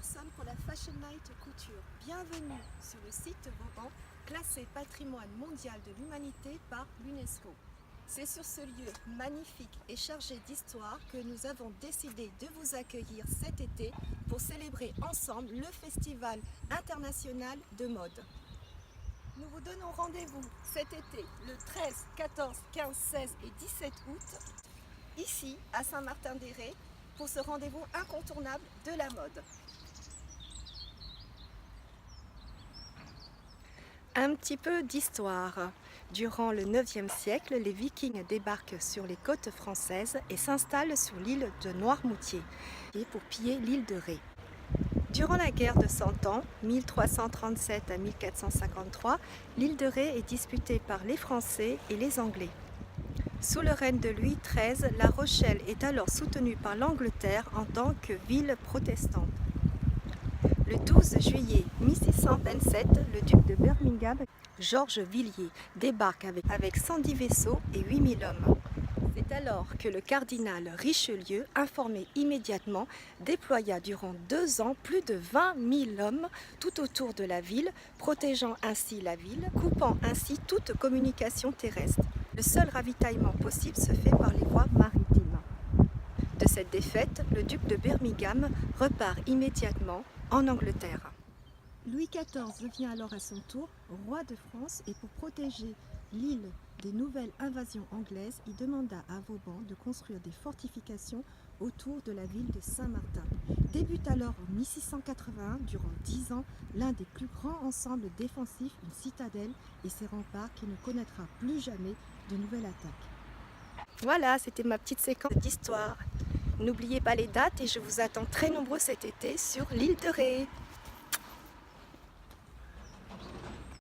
personnes pour la Fashion Night Couture. Bienvenue sur le site Vauban, classé patrimoine mondial de l'humanité par l'UNESCO. C'est sur ce lieu magnifique et chargé d'histoire que nous avons décidé de vous accueillir cet été pour célébrer ensemble le Festival international de mode. Nous vous donnons rendez-vous cet été le 13, 14, 15, 16 et 17 août ici à Saint-Martin-des-Rés pour ce rendez-vous incontournable de la mode. Un petit peu d'histoire. Durant le 9e siècle, les Vikings débarquent sur les côtes françaises et s'installent sur l'île de Noirmoutier pour piller l'île de Ré. Durant la guerre de Cent Ans, 1337 à 1453, l'île de Ré est disputée par les Français et les Anglais. Sous le règne de Louis XIII, La Rochelle est alors soutenue par l'Angleterre en tant que ville protestante. Le 12 juillet 1627, le duc de Birmingham, Georges Villiers, débarque avec 110 vaisseaux et 8000 hommes. C'est alors que le cardinal Richelieu, informé immédiatement, déploya durant 2 ans plus de 20 000 hommes tout autour de la ville, protégeant ainsi la ville, coupant ainsi toute communication terrestre. Le seul ravitaillement possible se fait par les voies maritimes. De cette défaite, le duc de Birmingham repart immédiatement en Angleterre. Louis XIV devient alors à son tour roi de France et pour protéger l'île des nouvelles invasions anglaises, il demanda à Vauban de construire des fortifications autour de la ville de Saint-Martin. Débute alors en 1681, durant 10 ans, l'un des plus grands ensembles défensifs, une citadelle et ses remparts qui ne connaîtra plus jamais de nouvelles attaques. Voilà, c'était ma petite séquence d'histoire. N'oubliez pas les dates et je vous attends très nombreux cet été sur l'île de Ré.